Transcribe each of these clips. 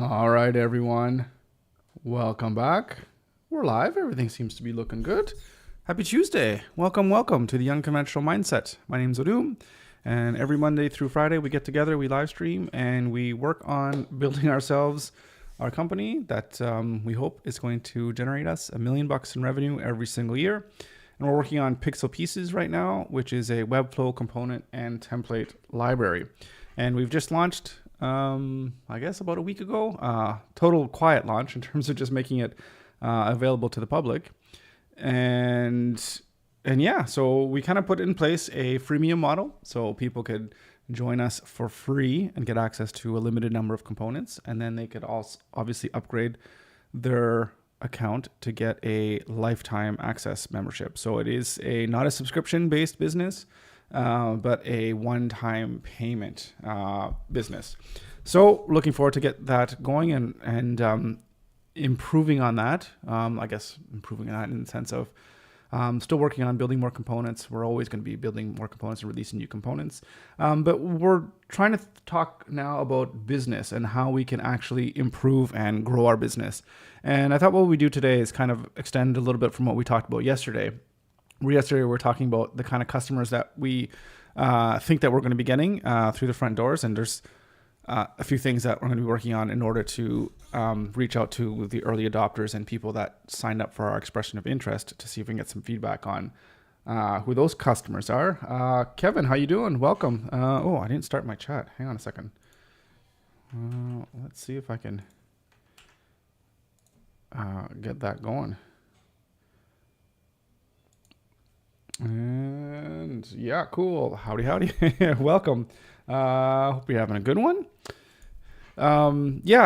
All right, everyone. Welcome back. We're live. Everything seems to be looking good. Happy Tuesday. Welcome to the Unconventional Mindset. My name's Odum, and every Monday through Friday we get together, we live stream, and we work on building ourselves our company that we hope is going to generate us $1 million in revenue every single year. And we're working on Piixel Pieces right now, which is a WEBFLOW component and template library. And we've just launched I guess about a week ago, total quiet launch in terms of just making it available to the public. And yeah, so we kind of put in place a freemium model so people could join us for free and get access to a limited number of components. And then they could also obviously upgrade their account to get a lifetime access membership. So it is not a subscription based business, but a one-time payment business. So looking forward to get that going and improving on that. I guess improving on that in the sense of still working on building more components. We're always going to be building more components and releasing new components. But we're trying to talk now about business and how we can actually improve and grow our business. And I thought what we do today is kind of extend a little bit from what we talked about yesterday. Yesterday, we were talking about the kind of customers that we think that we're going to be getting through the front doors. And there's a few things that we're going to be working on in order to reach out to the early adopters and people that signed up for our expression of interest to see if we can get some feedback on who those customers are. Kevin, how you doing? Welcome. I didn't start my chat. Hang on a second. Let's see if I can get that going. And yeah, cool. Howdy. Welcome. Hope you're having a good one.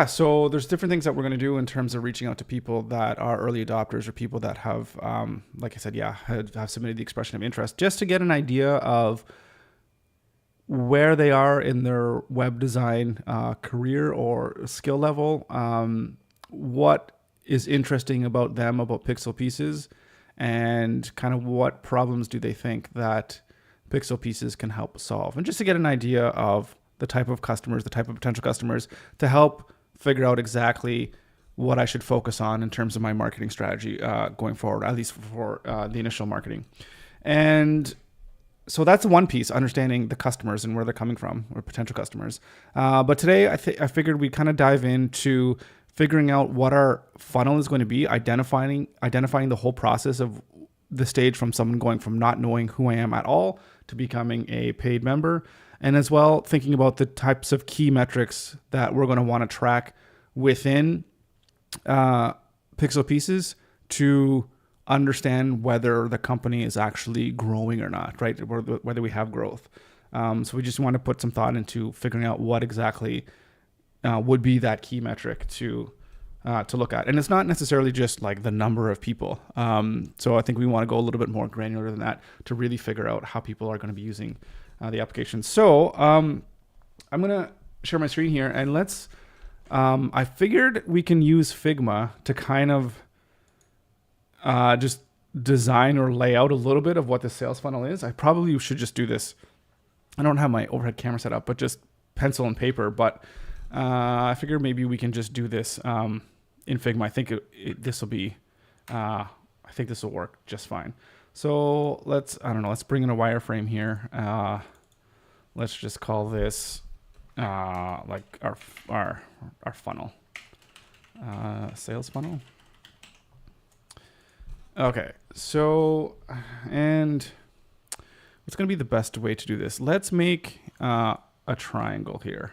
So there's different things that we're going to do in terms of reaching out to people that are early adopters or people that have, like I said, have submitted the expression of interest just to get an idea of where they are in their web design career or skill level, what is interesting about them, about Piixel Pieces, and kind of what problems do they think that Piixel Pieces can help solve. And just to get an idea of the type of customers, the type of potential customers, to help figure out exactly what I should focus on in terms of my marketing strategy going forward, at least for the initial marketing. And so that's one piece, understanding the customers and where they're coming from, or potential customers. But today I figured we'd kind of dive into figuring out what our funnel is going to be, identifying the whole process of the stage from someone going from not knowing who I am at all to becoming a paid member, and as well thinking about the types of key metrics that we're going to want to track within Piixel Pieces to understand whether the company is actually growing or not, right? Whether we have growth. So we just want to put some thought into figuring out what exactly would be that key metric to look at. And it's not necessarily just like the number of people. So I think we want to go a little bit more granular than that to really figure out how people are going to be using the application. So I'm going to share my screen here, and I figured we can use Figma to kind of just design or lay out a little bit of what the sales funnel is. I probably should just do this. I don't have my overhead camera set up, but just pencil and paper. But I figured maybe we can just do this in Figma. I think this will be, I think this will work just fine. So let's bring in a wireframe here. Let's just call this like our funnel, sales funnel. Okay, so, and what's going to be the best way to do this? Let's make a triangle here.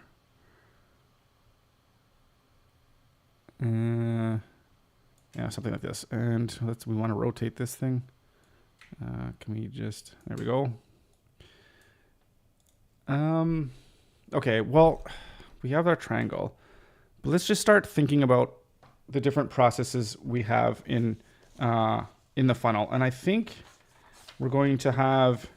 Something like this. And we want to rotate this thing. Can we just, there we go. Okay, well, we have our triangle, but let's just start thinking about the different processes we have in the funnel. And I think we're going to have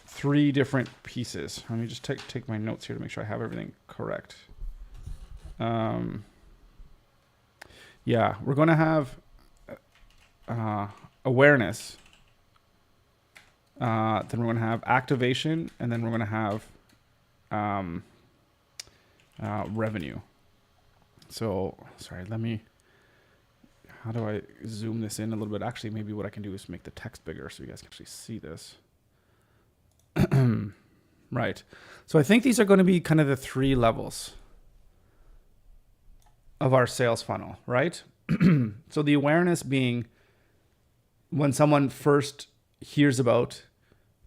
3 different pieces. Let me just take my notes here to make sure I have everything correct. We're going to have awareness, then we're going to have activation, and then we're going to have revenue. So, sorry, how do I zoom this in a little bit? Actually, maybe what I can do is make the text bigger so you guys can actually see this. Right. So I think these are going to be kind of the 3 levels of our sales funnel, right? So the awareness being when someone first hears about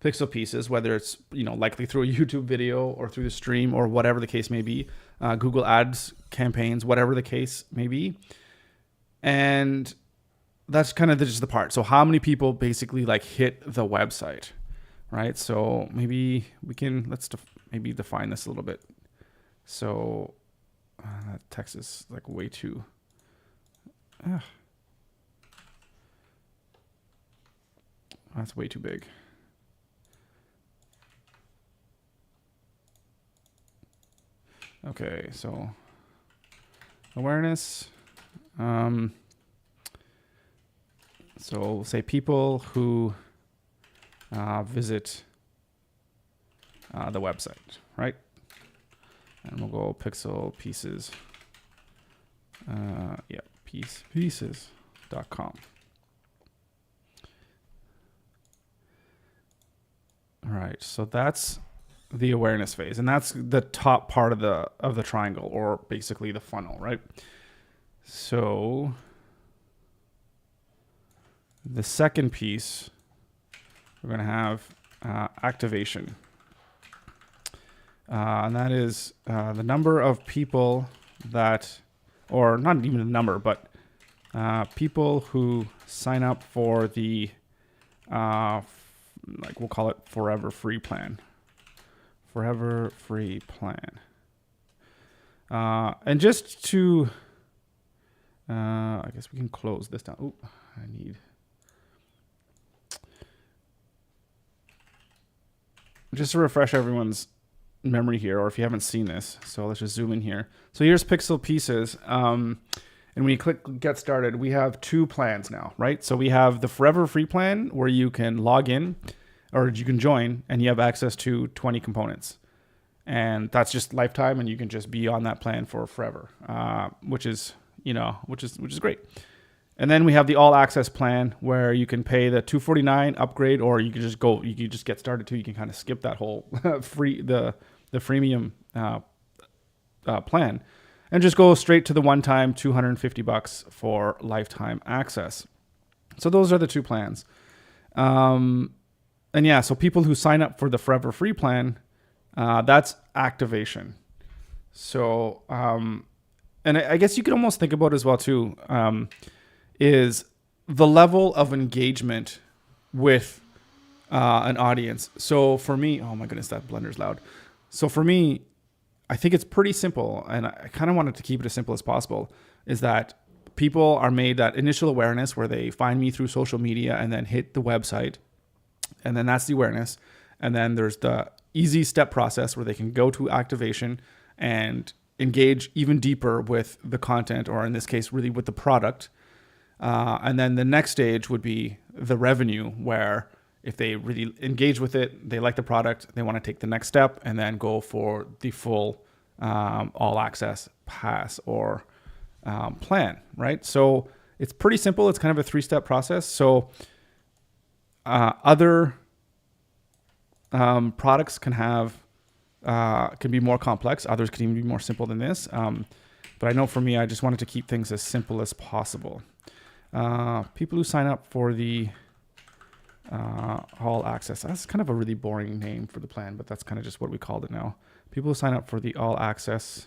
Piixel Pieces, whether it's, likely through a YouTube video or through the stream or whatever the case may be, Google Ads campaigns, whatever the case may be. And that's kind of just the part. So how many people basically hit the website, right? So maybe let's maybe define this a little bit. So that text is way too, that's way too big. Okay, so awareness. So we'll say people who visit the website, right? And we'll go Piixel Pieces. Pieces.com. All right, so that's the awareness phase, and that's the top part of the triangle, or basically the funnel, right? So the second piece, we're going to have activation. And that is the number of people that, or not even a number, but people who sign up for the, we'll call it Forever Free Plan. Forever Free Plan. And just to, I guess we can close this down. Oop, I need. Just to refresh everyone's memory here, or if you haven't seen this, so let's just zoom in here. So here's Piixel Pieces, and when you click Get Started, we have 2 plans now, right? So we have the Forever Free Plan, where you can log in, or you can join, and you have access to 20 components, and that's just lifetime, and you can just be on that plan for forever, which is great. And then we have the all access plan, where you can pay the $249 upgrade, or you can just get started too. You can kind of skip that whole the freemium plan and just go straight to the one-time $250 for lifetime access. So those are the 2 plans. And yeah, so people who sign up for the Forever Free Plan, that's activation. So, and I guess you could almost think about it as well too, is the level of engagement with an audience. So for me, oh my goodness, that blender's loud. So for me, I think it's pretty simple, and I kind of wanted to keep it as simple as possible, is that people are made that initial awareness where they find me through social media and then hit the website, and then that's the awareness. And then there's the easy step process where they can go to activation and engage even deeper with the content, or in this case, really with the product. And then the next stage would be the revenue, where if they really engage with it, they like the product, they want to take the next step and then go for the full all access pass or plan, right? So it's pretty simple. It's kind of a 3-step process. So other products can be more complex. Others can even be more simple than this. But I know for me, I just wanted to keep things as simple as possible. People who sign up for the all access, that's kind of a really boring name for the plan, but that's kind of just what we called it now. People who sign up for the all access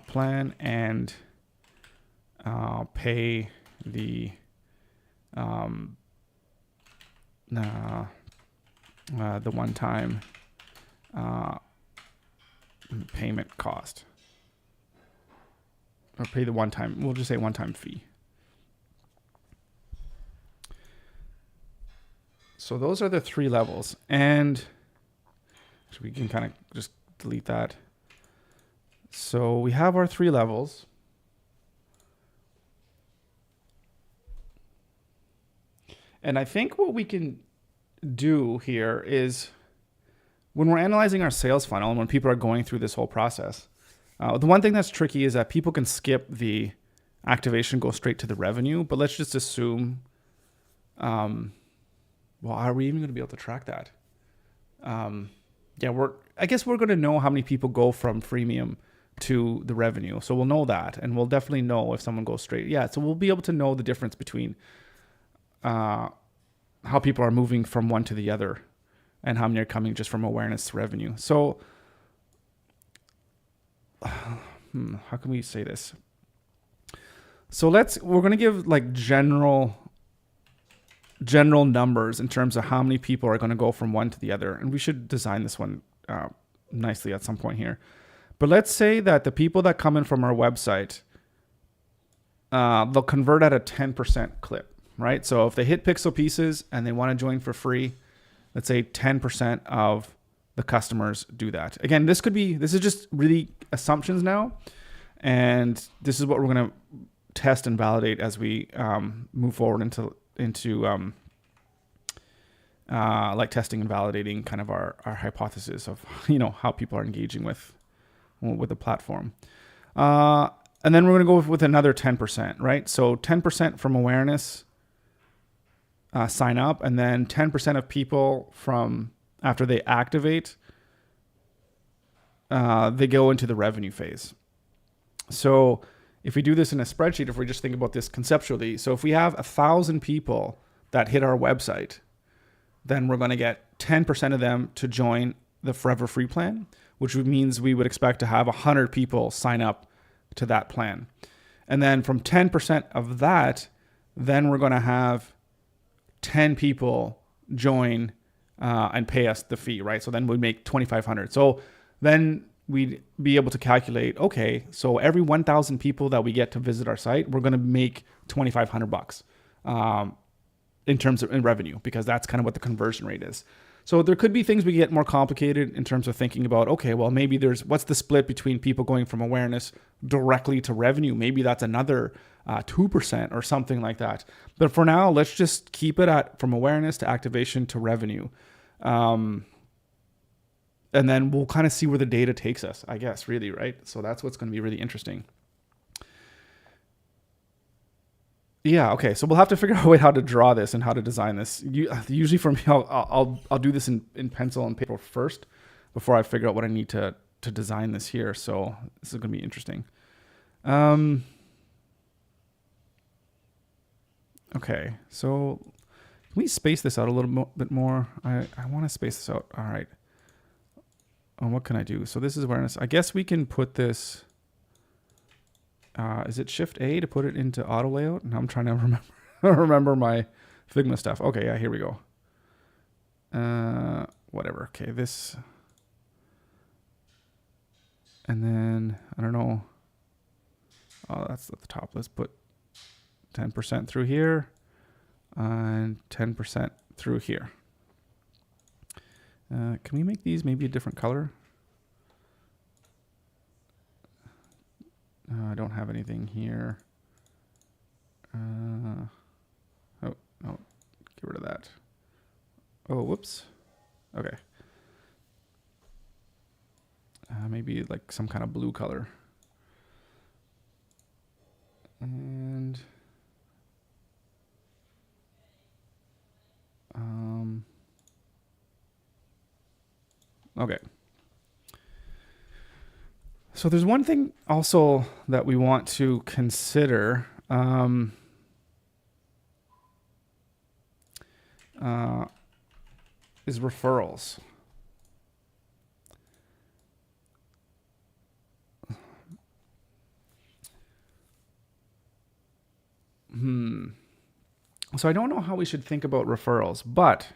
plan and pay the one-time payment cost, or pay the one-time, we'll just say one-time fee. So those are the 3 levels, and we can kind of just delete that. So we have our 3 levels. And I think what we can do here is, when we're analyzing our sales funnel and when people are going through this whole process, The one thing that's tricky is that people can skip the activation, go straight to the revenue, but let's just assume, well, are we even going to be able to track that? Yeah, I guess we're going to know how many people go from freemium to the revenue. So we'll know that, and we'll definitely know if someone goes straight. Yeah, so we'll be able to know the difference between how people are moving from one to the other and how many are coming just from awareness to revenue. So how can we say this? So we're going to give like general numbers in terms of how many people are going to go from one to the other. And we should design this one nicely at some point here. But let's say that the people that come in from our website, they'll convert at a 10% clip, right? So if they hit Piixel Pieces and they want to join for free, let's say 10% of the customers do that. Again, this is just really assumptions now. And this is what we're going to test and validate as we move forward into like testing and validating kind of our hypothesis of, how people are engaging with the platform. And then we're going to go with another 10%, right? So 10% from awareness sign up, and then 10% of people from after they activate, they go into the revenue phase. So if we do this in a spreadsheet, if we just think about this conceptually, so if we have 1,000 people that hit our website, then we're going to get 10% of them to join the Forever Free plan, which means we would expect to have 100 people sign up to that plan. And then from 10% of that, then we're going to have 10 people join and pay us the fee, right? So then we'd make 2,500. So then we'd be able to calculate, okay, so every 1,000 people that we get to visit our site, we're going to make $2,500 in terms of in revenue, because that's kind of what the conversion rate is. So there could be things we get more complicated in terms of thinking about, okay, well, maybe what's the split between people going from awareness directly to revenue? Maybe that's another 2% or something like that. But for now, let's just keep it at from awareness to activation to revenue. And then we'll kind of see where the data takes us, I guess, really, right? So that's what's going to be really interesting. Yeah, okay. So we'll have to figure out a way how to draw this and how to design this. Usually for me, I'll do this in pencil and paper first before I figure out what I need to design this here. So this is going to be interesting. Okay, so can we space this out a little bit more? I want to space this out. All right. What can I do? So this is awareness. I guess we can put this... is it Shift A to put it into auto layout? And I'm trying to remember my Figma stuff. Okay, yeah, here we go. Whatever. Okay, this. And then, I don't know. Oh, that's at the top. Let's put 10% through here and 10% through here. Can we make these maybe a different color? I don't have anything here. Oh, get rid of that. Oh, whoops. Okay. Maybe like some kind of blue color. And okay. So there's one thing also that we want to consider. Is referrals. So I don't know how we should think about referrals, but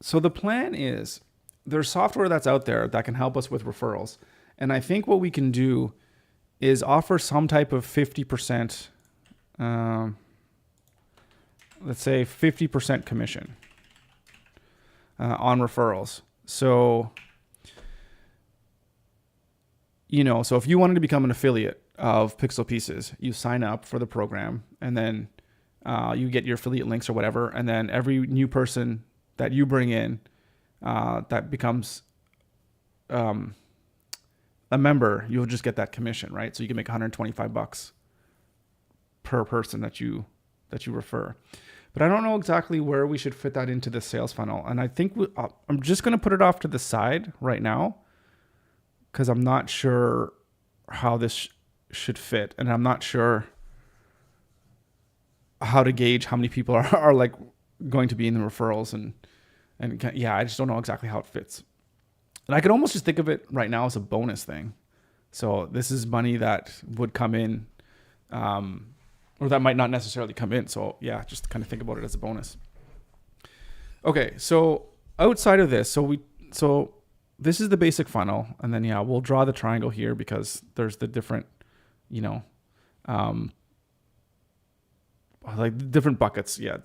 so the plan is there's software that's out there that can help us with referrals. And I think what we can do is offer some type of 50%, let's say 50% commission on referrals. So, so if you wanted to become an affiliate of Piixel Pieces, you sign up for the program, and then you get your affiliate links or whatever. And then every new person that you bring in, that becomes a member, you'll just get that commission, right? So you can make $125 per person that you refer. But I don't know exactly where we should fit that into the sales funnel. And I think I'm just going to put it off to the side right now because I'm not sure how this should fit. And I'm not sure how to gauge how many people are like going to be in the referrals. And yeah, I just don't know exactly how it fits. And I could almost just think of it right now as a bonus thing. So this is money that would come in, or that might not necessarily come in. So yeah, just kind of think about it as a bonus. Okay, so outside of this, so this is the basic funnel, and then yeah, we'll draw the triangle here because there's the different, like different buckets. Yeah,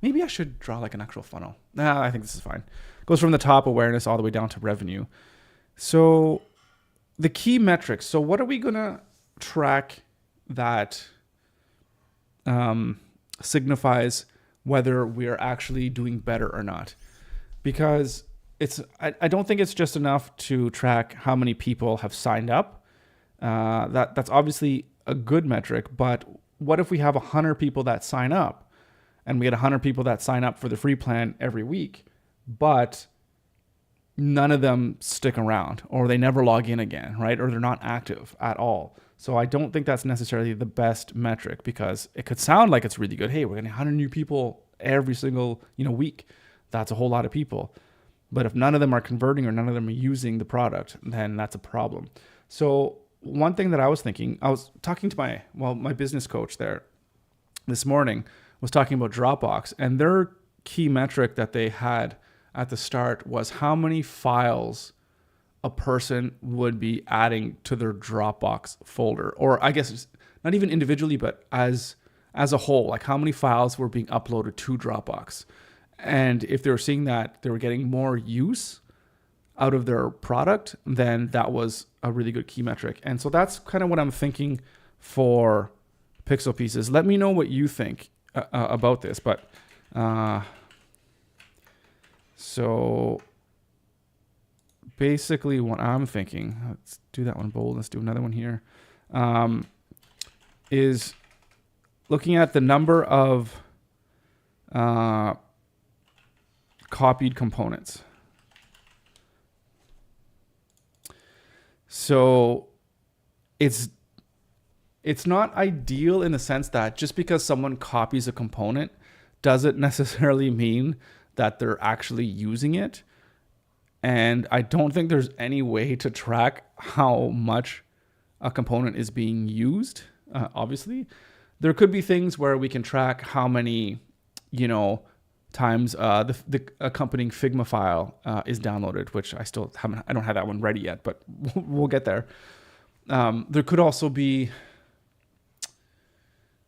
maybe I should draw like an actual funnel. Nah, I think this is fine. Goes from the top, awareness, all the way down to revenue. So the key metrics. So what are we gonna track that signifies whether we're actually doing better or not? Because I don't think it's just enough to track how many people have signed up. That's obviously a good metric, but what if we have 100 people that sign up and we get 100 people that sign up for the free plan every week, but none of them stick around, or they never log in again, right? Or they're not active at all. So I don't think that's necessarily the best metric, because it could sound like it's really good. Hey, we're getting 100 new people every single week. That's a whole lot of people. But if none of them are converting or none of them are using the product, then that's a problem. So one thing that I was thinking, I was talking to my business coach there this morning, was talking about Dropbox, and their key metric that they had at the start was how many files a person would be adding to their Dropbox folder, or I guess not even individually, but as a whole, like how many files were being uploaded to Dropbox. And if they were seeing that they were getting more use out of their product, then that was a really good key metric. And so that's kind of what I'm thinking for Piixel Pieces. Let me know what you think about this. But so basically what I'm thinking, let's do that one bold, let's do another one here, is looking at the number of copied components. So it's not ideal in the sense that just because someone copies a component doesn't necessarily mean that they're actually using it. And I don't think there's any way to track how much a component is being used. Obviously, there could be things where we can track how many, times the accompanying Figma file is downloaded, which I don't have that one ready yet, but we'll get there. There could also be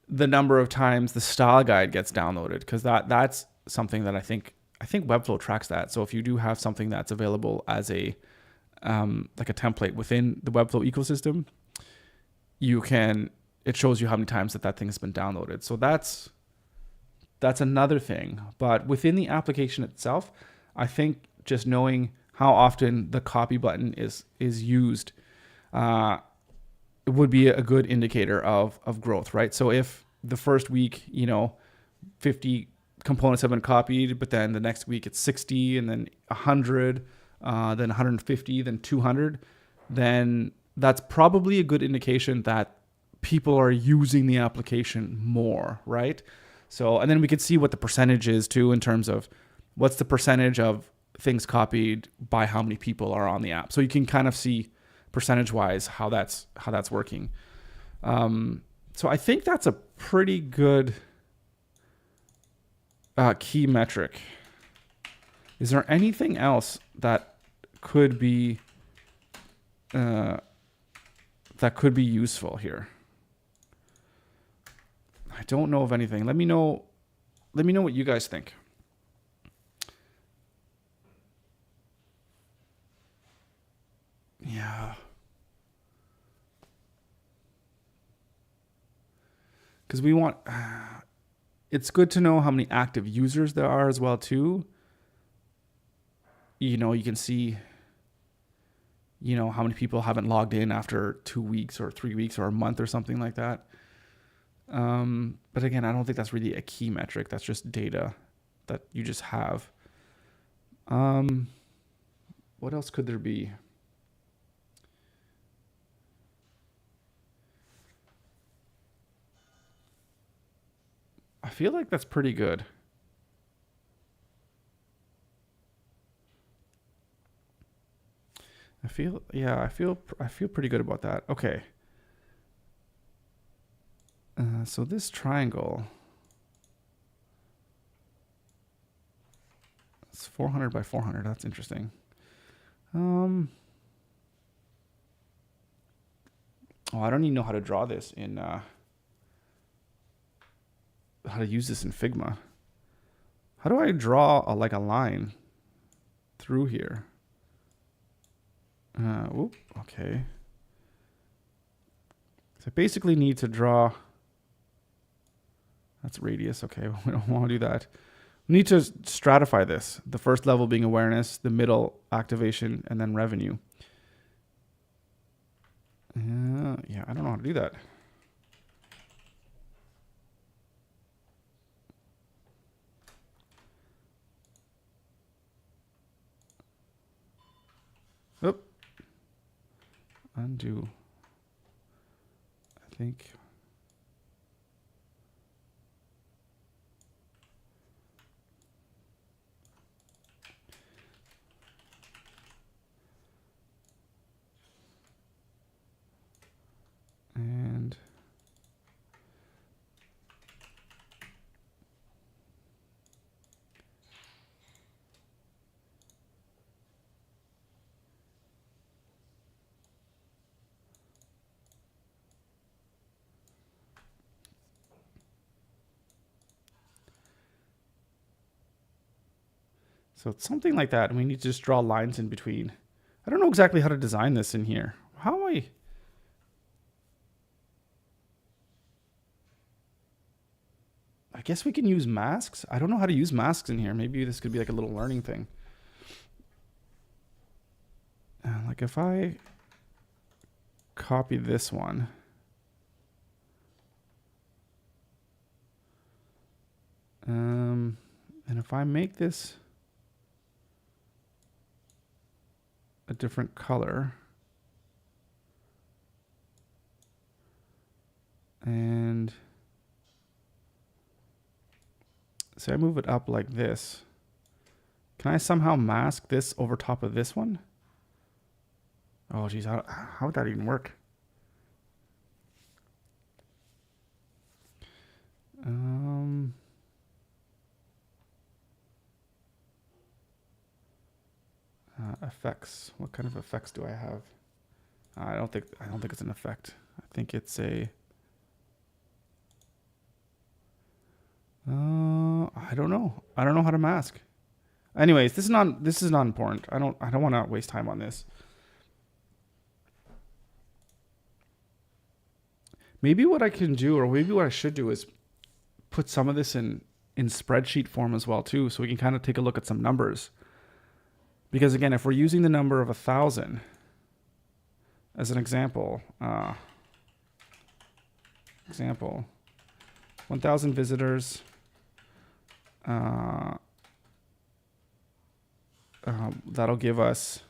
the number of times the style guide gets downloaded, because that's something that I think WEBFLOW tracks that. So if you do have something that's available as a like a template within the WEBFLOW ecosystem, it shows you how many times that thing has been downloaded. So that's another thing. But within the application itself, I think just knowing how often the copy button is used it would be a good indicator of growth, right? So if the first week, 50 components have been copied, but then the next week it's 60, and then 100, then 150, then 200, then that's probably a good indication that people are using the application more, right? So, and then we could see what the percentage is too, in terms of what's the percentage of things copied by how many people are on the app. So you can kind of see percentage-wise how that's working. So I think that's a pretty good key metric. Is there anything else that could be useful here? I don't know of anything. Let me know what you guys think. Yeah. Because we want, it's good to know how many active users there are as well too. You can see you know, how many people haven't logged in after 2 weeks or 3 weeks or a month or something like that. But again, I don't think that's really a key metric. That's just data that you just have. What else could there be? I feel like that's pretty good. I feel pretty good about that. Okay. So this triangle, it's 400 by 400. That's interesting. Oh, I don't even know how to draw this in, how to use this in Figma. How do I draw like a line through here? Okay. So I basically need to draw, that's radius. Okay, we don't want to do that. We need to stratify this. The first level being awareness, the middle activation, and then revenue. Yeah, I don't know how to do that. Oop. Undo. I think. And so it's something like that. And we need to just draw lines in between. I don't know exactly how to design this in here. How am I guess we can use masks. I don't know how to use masks in here. Maybe this could be like a little learning thing. Like if I copy this one. And if I make this a different color, and say I move it up like this, can I somehow mask this over top of this one? Oh geez, how would that even work? Effects. What kind of effects do I have? I don't think it's an effect. I think it's a. I don't know. I don't know how to mask. Anyways, this is not important. I don't want to waste time on this. Maybe what I can do, or maybe what I should do, is put some of this in spreadsheet form as well too, so we can kind of take a look at some numbers. Because again, if we're using the number of 1,000 as an example, 1,000 visitors, that'll give us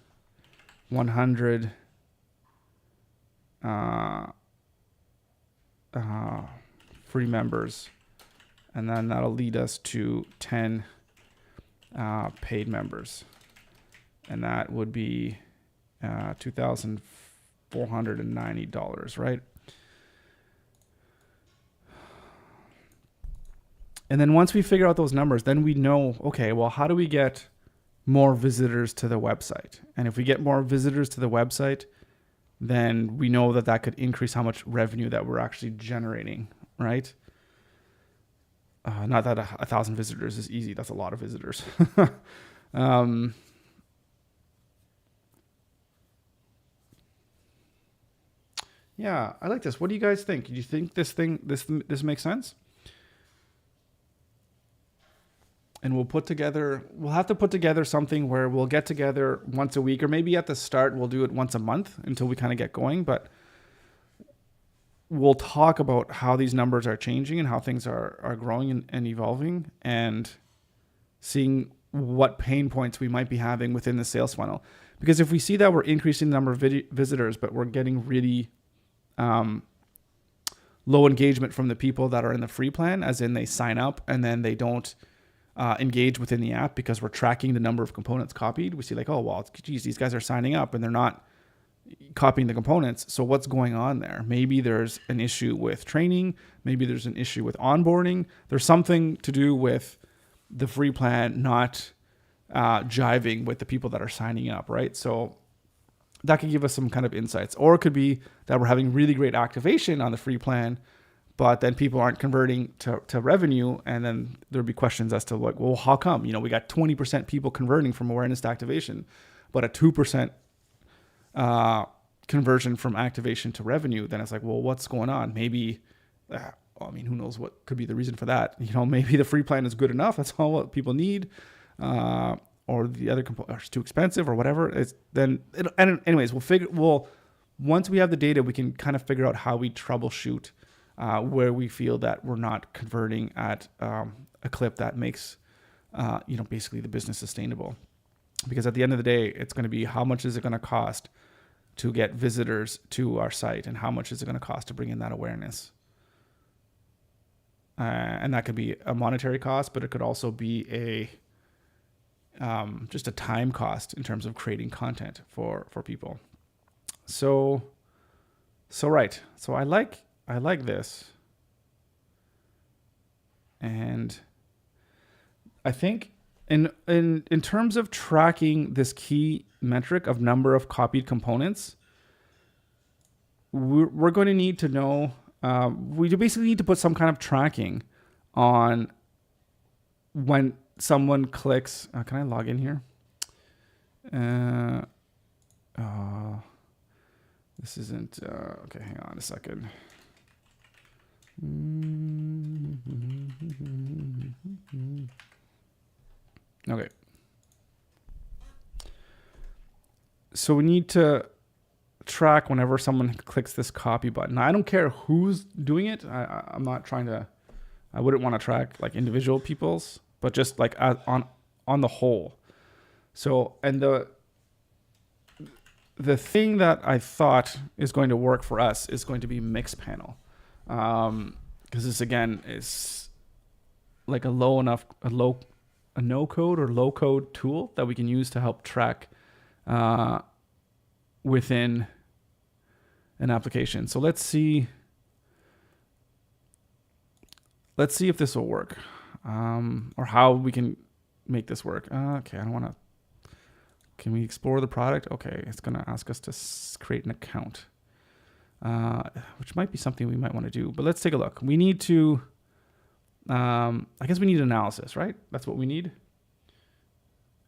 100 free members, and then that'll lead us to 10 paid members, and that would be $2,490, right? And then once we figure out those numbers, then we know, okay, well, how do we get more visitors to the website? And if we get more visitors to the website, then we know that that could increase how much revenue that we're actually generating, right? Not that 1,000 visitors is easy. That's a lot of visitors. Yeah, I like this. What do you guys think? Do you think this makes sense? and we'll have to put together something where we'll get together once a week, or maybe at the start we'll do it once a month until we kind of get going. But we'll talk about how these numbers are changing and how things are growing and evolving, and seeing what pain points we might be having within the sales funnel. Because if we see that we're increasing the number of visitors, but we're getting really low engagement from the people that are in the free plan, as in they sign up and then they don't engage within the app because we're tracking the number of components copied. We see like, oh, well, geez, these guys are signing up and they're not copying the components. So what's going on there? Maybe there's an issue with training. Maybe there's an issue with onboarding. There's something to do with the free plan not jiving with the people that are signing up, right? So that could give us some kind of insights. Or it could be that we're having really great activation on the free plan, but then people aren't converting to revenue. And then there'd be questions as to like, well, how come? We got 20% people converting from awareness to activation, but a 2% conversion from activation to revenue. Then it's like, well, what's going on? Maybe, who knows what could be the reason for that? Maybe the free plan is good enough. That's all what people need. Or the other components are too expensive or whatever. Anyways, once we have the data, we can kind of figure out how we troubleshoot where we feel that we're not converting at a clip that makes, basically the business sustainable. Because at the end of the day, it's going to be how much is it going to cost to get visitors to our site, and how much is it going to cost to bring in that awareness. And that could be a monetary cost, but it could also be just a time cost in terms of creating content for people. So right. So I like this. And I think in terms of tracking this key metric of number of copied components, we're going to need to know, we basically need to put some kind of tracking on when someone clicks. Can I log in here? This isn't, okay, hang on a second. Okay. So we need to track whenever someone clicks this copy button. Now, I don't care who's doing it. I'm not trying to, I wouldn't want to track like individual people's, but just like on the whole. So, and the thing that I thought is going to work for us is going to be Mixpanel. Because this again is like a no code or low code tool that we can use to help track within an application. So let's see if this will work, or how we can make this work. Okay, I don't want to. Can we explore the product? Okay, it's going to ask us to create an account, which might be something we might want to do. But let's take a look. We need to, I guess we need analysis, right? That's what we need.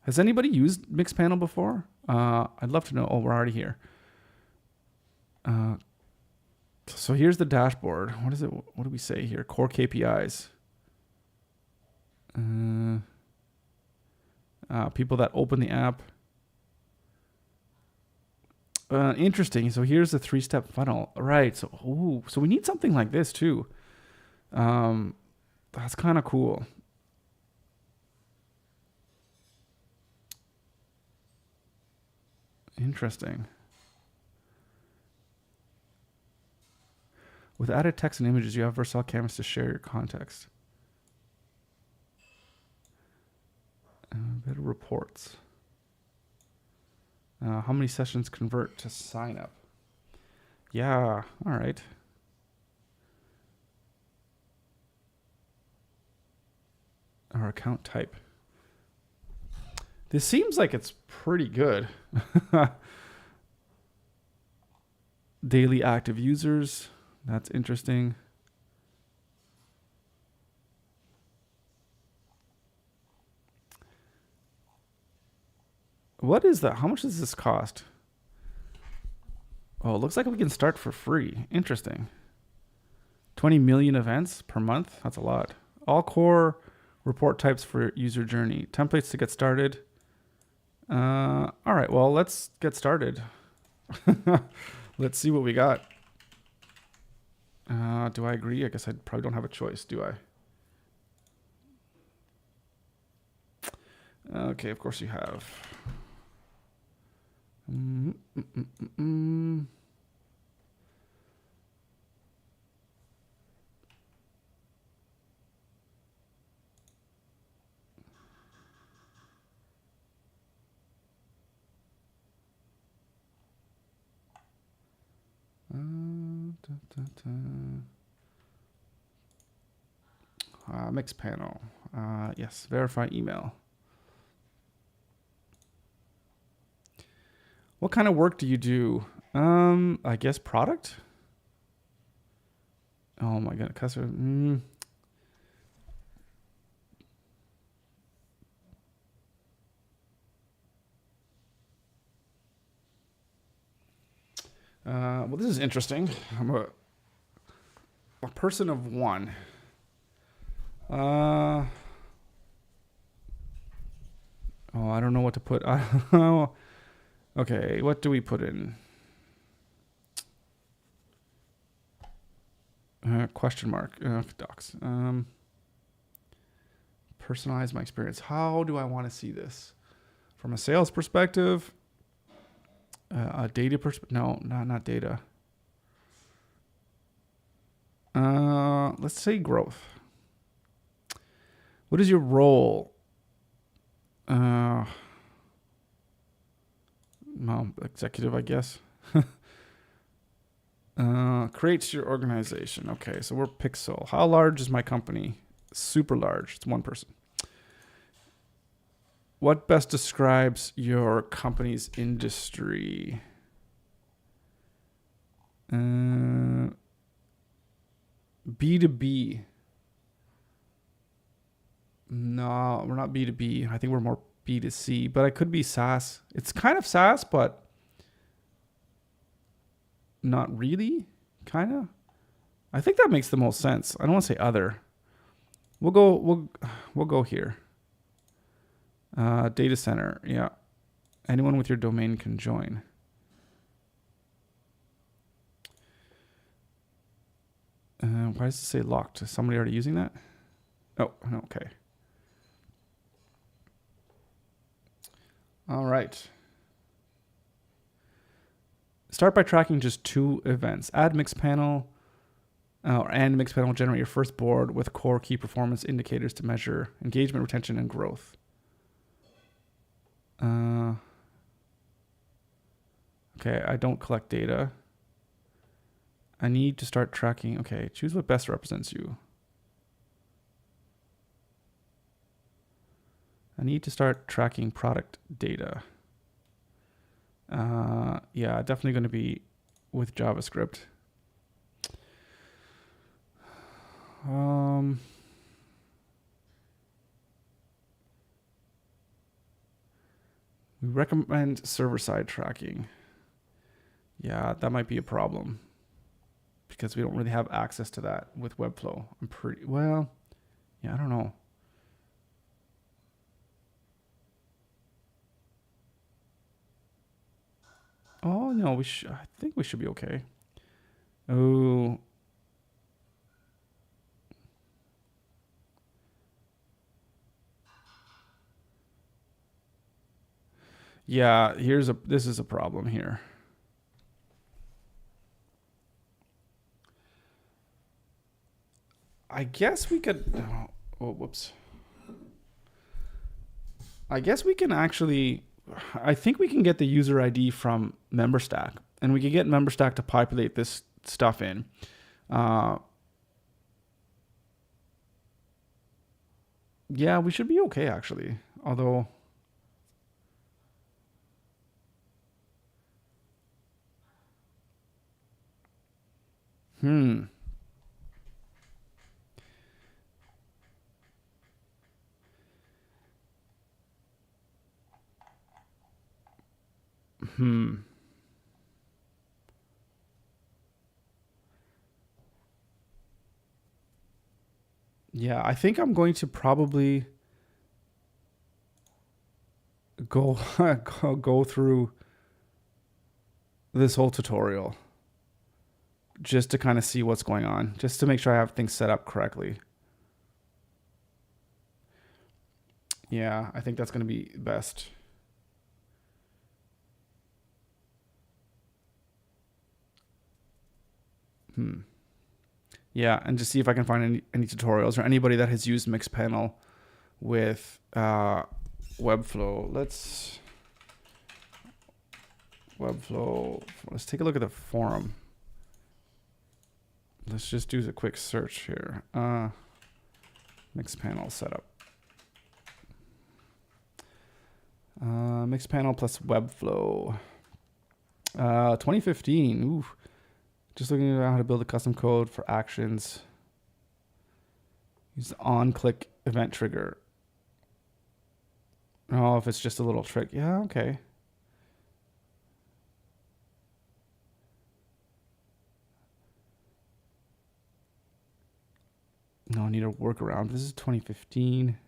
Has anybody used Mixpanel before? I'd love to know. Oh, we're already here. So here's the dashboard. What is it? What do we say here? Core KPIs. People that open the app. Interesting. So here's the 3-step funnel. Right. So we need something like this too. That's kind of cool. Interesting. With added text and images, you have versatile canvas to share your context. Better reports. How many sessions convert to sign up? Yeah, all right. Our account type. This seems like it's pretty good. Daily active users. That's interesting. What is that? How much does this cost? Oh, it looks like we can start for free. Interesting. 20 million events per month. That's a lot. All core Report types for user journey. Templates to get started. All right, well, let's get started. Let's see what we got. Do I agree? I guess I probably don't have a choice, do I? Okay, of course you have. Mixed panel. Yes, verify email. What kind of work do you do? I guess product. Oh my god, customer. Well, this is interesting. I'm a person of one. Oh, I don't know what to put. Okay, what do we put in? Question mark. Docs. Personalize my experience. How do I want to see this? From a sales perspective? A data perspective? No, not data. Let's say growth. What is your role? No, executive, I guess. Creates your organization. Okay, so we're Piixel. How large is my company? Super large. It's one person. What best describes your company's industry? B2B. No, we're not B2B. I think we're more B2C, but I could be SaaS. It's kind of SaaS, but not really. Kind of. I think that makes the most sense. I don't want to say other. We'll go here. Data center. Yeah. Anyone with your domain can join. Why does it say locked? Is somebody already using that? Oh, no, okay. All right. Start by tracking just 2 events. Add mixed panel and mixed panel will generate your first board with core key performance indicators to measure engagement, retention, and growth. Okay, I don't collect data. I need to start tracking. Okay, choose what best represents you. I need to start tracking product data. Yeah, definitely going to be with JavaScript. We recommend server-side tracking. Yeah, that might be a problem because we don't really have access to that with WEBFLOW. Yeah, I don't know. Oh, no, I think we should be okay. Oh. Yeah, this is a problem here. I guess we could, oh, whoops. I guess we can actually, I think we can get the user ID from MemberStack, and we can get MemberStack to populate this stuff in. Yeah, we should be okay actually. Although, Hmm. Yeah, I think I'm going to probably go go through this whole tutorial just to kind of see what's going on, just to make sure I have things set up correctly. Yeah, I think that's going to be best. Yeah, and just see if I can find any tutorials or anybody that has used Mixpanel with WEBFLOW. Let's take a look at the forum. Let's just do a quick search here. Mixpanel setup. Mixpanel plus WEBFLOW. 2015. Ooh. Just looking at how to build a custom code for actions. Use the on-click event trigger. Oh, if it's just a little trick. Yeah, okay. No, I need a workaround. This is 2015.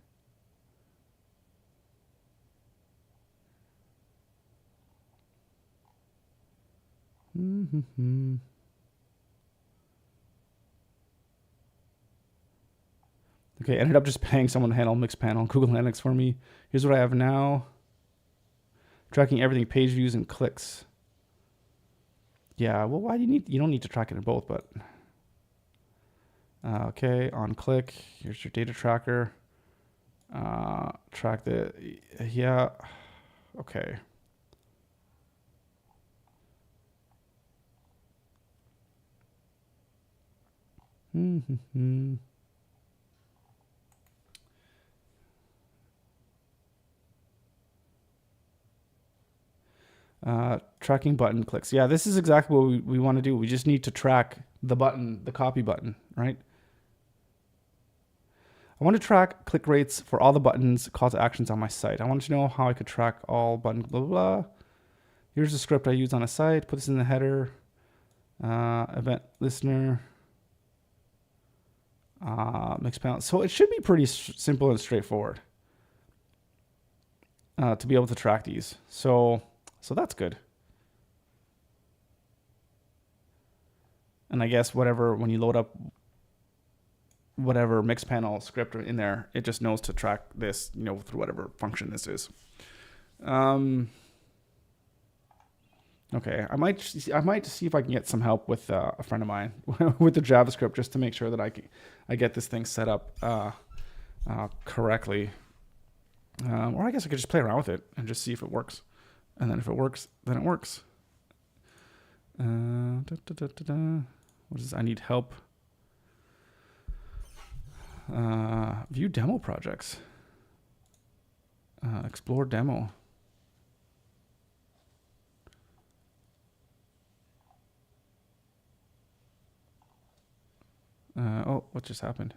Okay, ended up just paying someone to handle Mixpanel, Google Analytics for me. Here's what I have now. Tracking everything, page views and clicks. Yeah, well, why do you don't need to track it in both, but. Okay, on click, here's your data tracker. Track the, yeah, okay. Tracking button clicks. Yeah, this is exactly what we want to do. We just need to track the button, the copy button, right? I want to track click rates for all the buttons, call to actions on my site. I want to know how I could track all buttons, blah, blah, blah. Here's the script I use on a site. Put this in the header. Event listener. Mixpanel. So it should be pretty simple and straightforward to be able to track these. So that's good. And I guess when you load up whatever Mixpanel script in there, it just knows to track this, through whatever function this is. Okay, I might see if I can get some help with a friend of mine with the JavaScript, just to make sure that I get this thing set up correctly. Or I guess I could just play around with it and just see if it works. And then if it works, then it works. What is this? I need help. View demo projects. Explore demo. Oh, what just happened?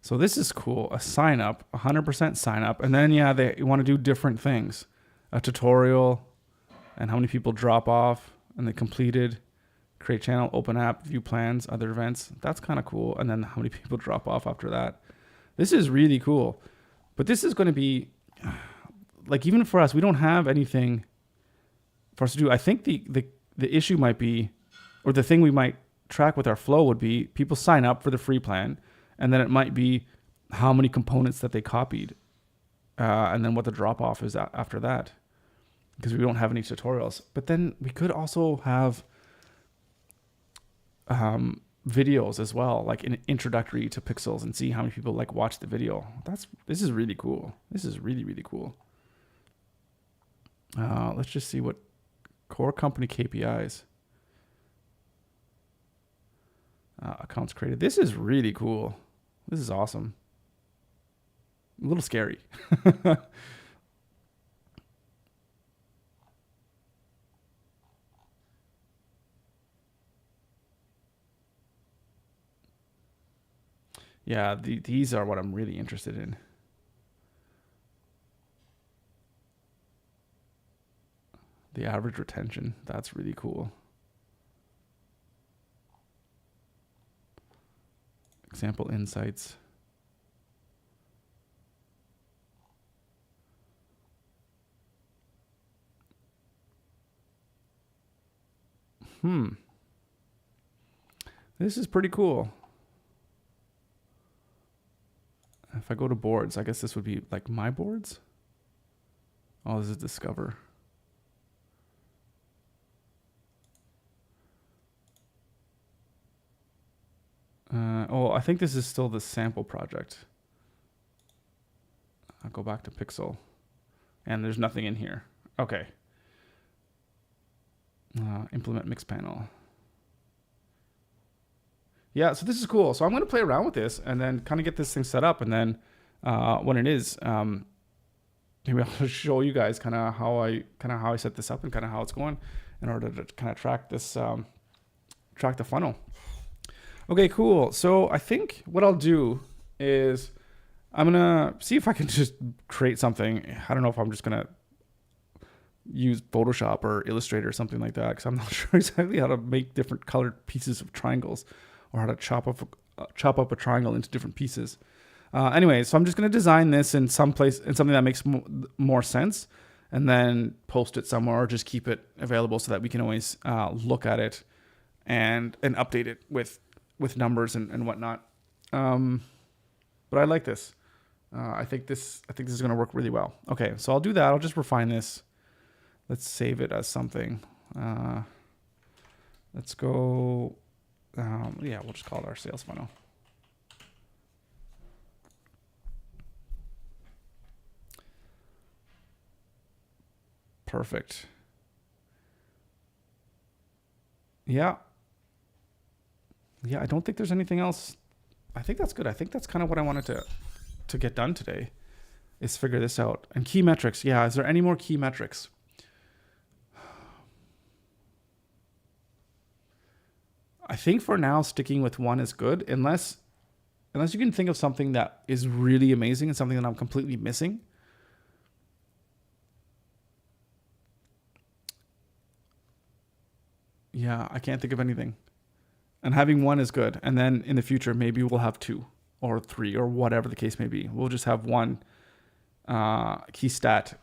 So this is cool. A sign up, 100% sign up. And then, yeah, they want to do different things. A tutorial and how many people drop off and they completed. Create channel, open app, view plans, other events. That's kind of cool. And then how many people drop off after that. This is really cool. But this is going to be, like, even for us, we don't have anything for us to do. I think the issue might be, or the thing we might track with our flow would be people sign up for the free plan. And then it might be how many components that they copied. And then what the drop off is after that. Because we don't have any tutorials. But then we could also have videos as well, like an introductory to Piixels, and see how many people watch the video. This is really cool. This is really, really cool. Let's just see what core company KPIs. Accounts created. This is really cool. This is awesome. A little scary. Yeah, these are what I'm really interested in. The average retention. That's really cool. Example insights. This is pretty cool. If I go to boards, I guess this would be like my boards. Oh, this is discover. Oh, I think this is still the sample project. I'll go back to Piixel. And there's nothing in here. Okay. Implement mix panel. Yeah, so this is cool. So I'm going to play around with this and then kind of get this thing set up. And then when it is, maybe I'll show you guys kind of how I set this up and kind of how it's going in order to kind of track this, track the funnel. Okay, cool. So I think what I'll do is I'm going to see if I can just create something. I don't know if I'm just going to use Photoshop or Illustrator or something like that, because I'm not sure exactly how to make different colored pieces of triangles or how to chop up a triangle into different pieces. Anyway, so I'm just going to design this in some place, in something that makes more sense, and then post it somewhere or just keep it available so that we can always look at it and update it with numbers and whatnot. But I like this. I think this is going to work really well. Okay, so I'll do that. I'll just refine this. Let's save it as something. Let's go. Yeah, we'll just call it our sales funnel. Perfect. Yeah. Yeah, I don't think there's anything else. I think that's good. I think that's kind of what I wanted to get done today, is figure this out. And key metrics. Yeah, is there any more key metrics? I think for now, sticking with one is good, unless you can think of something that is really amazing and something that I'm completely missing. Yeah, I can't think of anything. And having one is good. And then in the future, maybe we'll have 2 or 3 or whatever the case may be. We'll just have one key stat,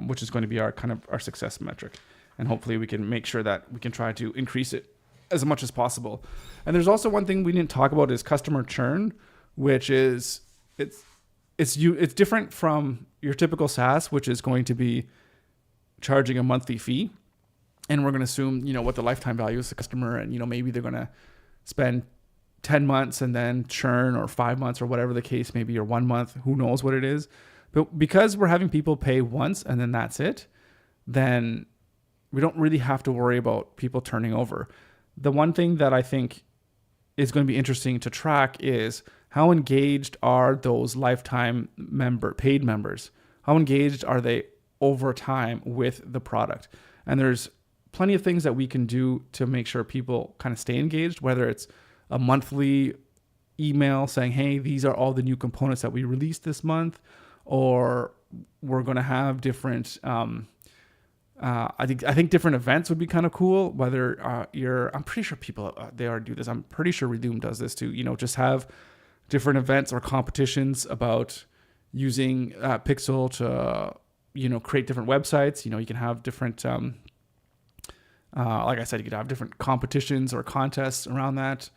which is going to be our success metric. And hopefully we can make sure that we can try to increase it as much as possible. And there's also one thing we didn't talk about is customer churn, which is it's different from your typical SaaS, which is going to be charging a monthly fee. And we're going to assume, what the lifetime value is the customer, and, maybe they're going to spend 10 months and then churn, or 5 months, or whatever the case may be, or 1 month, who knows what it is. But because we're having people pay once and then that's it, then we don't really have to worry about people turning over. The one thing that I think is going to be interesting to track is how engaged are those lifetime paid members? How engaged are they over time with the product? And there's plenty of things that we can do to make sure people kind of stay engaged, whether it's a monthly email saying, hey, these are all the new components that we released this month, or we're going to have different, I think different events would be kind of cool. Whether I'm pretty sure people, they already do this. I'm pretty sure Redoom does this too, just have different events or competitions about using Piixel to, create different websites. You can have different, like I said, you could have different competitions or contests around that.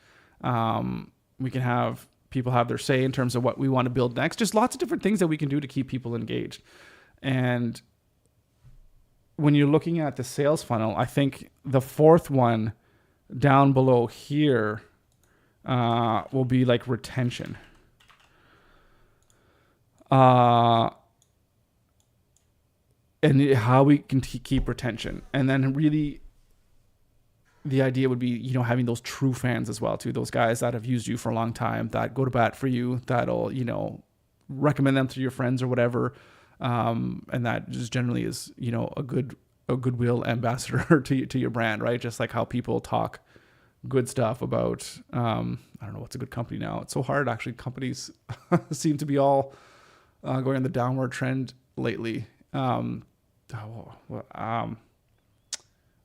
We can have people have their say in terms of what we want to build next. Just lots of different things that we can do to keep people engaged. And when you're looking at the sales funnel, I think the fourth one down below here will be like retention. And how we can keep retention. And then really the idea would be, having those true fans as well too. Those guys that have used you for a long time, that go to bat for you, that'll, recommend them to your friends or whatever. And that just generally is, a goodwill ambassador to your brand, right? Just like how people talk good stuff about, I don't know, what's a good company now. It's so hard. Actually, companies seem to be all going on the downward trend lately.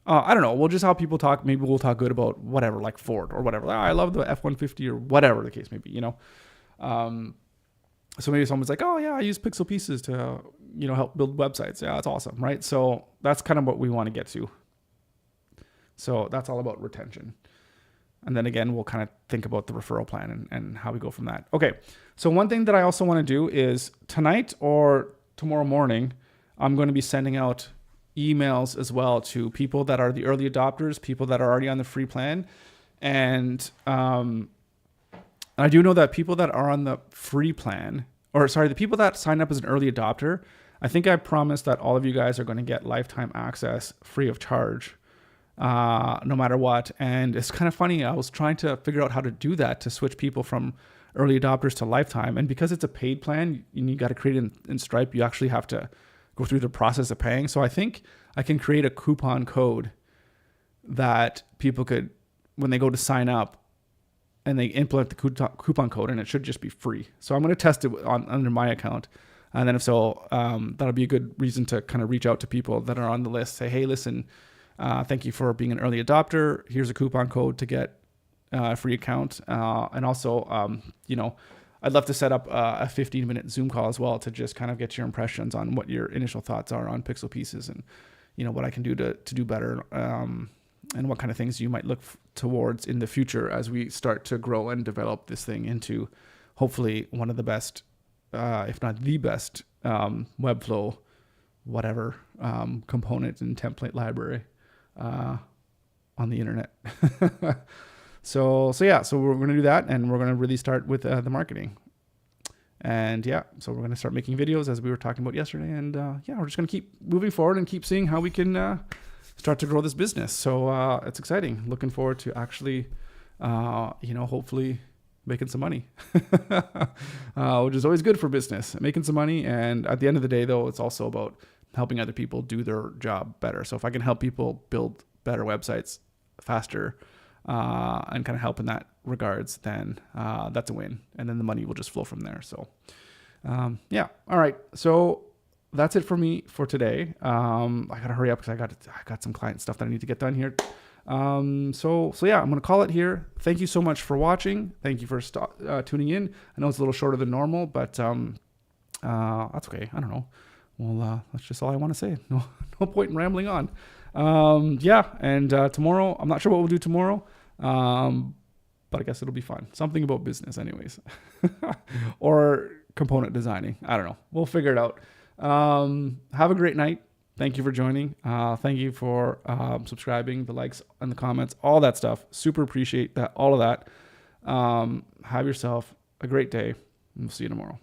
I don't know. We'll just how people talk. Maybe we'll talk good about whatever, like Ford or whatever. I love the F-150 or whatever the case may be, So maybe someone's like, oh yeah, I use Piixel Pieces to, help build websites. Yeah, that's awesome, right? So that's kind of what we want to get to. So that's all about retention. And then again, we'll kind of think about the referral plan and how we go from that. Okay. So one thing that I also want to do is tonight or tomorrow morning, I'm going to be sending out emails as well to people that are the early adopters, people that are already on the free plan. And I do know that people that are on the free plan, the people that sign up as an early adopter, I think I promised that all of you guys are going to get lifetime access free of charge, no matter what. And it's kind of funny. I was trying to figure out how to do that to switch people from early adopters to lifetime. And because it's a paid plan and you got to create it in Stripe, you actually have to go through the process of paying. So I think I can create a coupon code that people could, when they go to sign up and they implement the coupon code, and it should just be free. So I'm going to test it under my account. And then if so, that'll be a good reason to kind of reach out to people that are on the list. Say, hey, listen, thank you for being an early adopter. Here's a coupon code to get a free account. And also, I'd love to set up a 15-minute Zoom call as well to just kind of get your impressions on what your initial thoughts are on Piixel Pieces and, what I can do to do better, and what kind of things you might look towards in the future as we start to grow and develop this thing into hopefully one of the best, if not the best, WEBFLOW, whatever, component and template library on the internet. So we're going to do that, and we're going to really start with the marketing. And so we're going to start making videos as we were talking about yesterday. And we're just going to keep moving forward and keep seeing how we can start to grow this business. So it's exciting. Looking forward to actually, hopefully making some money, which is always good for business, making some money. And at the end of the day, though, it's also about helping other people do their job better. So if I can help people build better websites faster, and kind of help in that regards, then that's a win. And then the money will just flow from there. So, All right. So that's it for me for today. I got to hurry up because I got some client stuff that I need to get done here. I'm going to call it here. Thank you so much for watching. Thank you for tuning in. I know it's a little shorter than normal, but that's okay. I don't know. Well, that's just all I want to say. No point in rambling on. And tomorrow, I'm not sure what we'll do tomorrow, but I guess it'll be fun. Something about business anyways, or component designing. I don't know. We'll figure it out. Have a great night. Thank you for joining. Thank you for subscribing, the likes and the comments, all that stuff. Super appreciate that, all of that. Have yourself a great day. We'll see you tomorrow.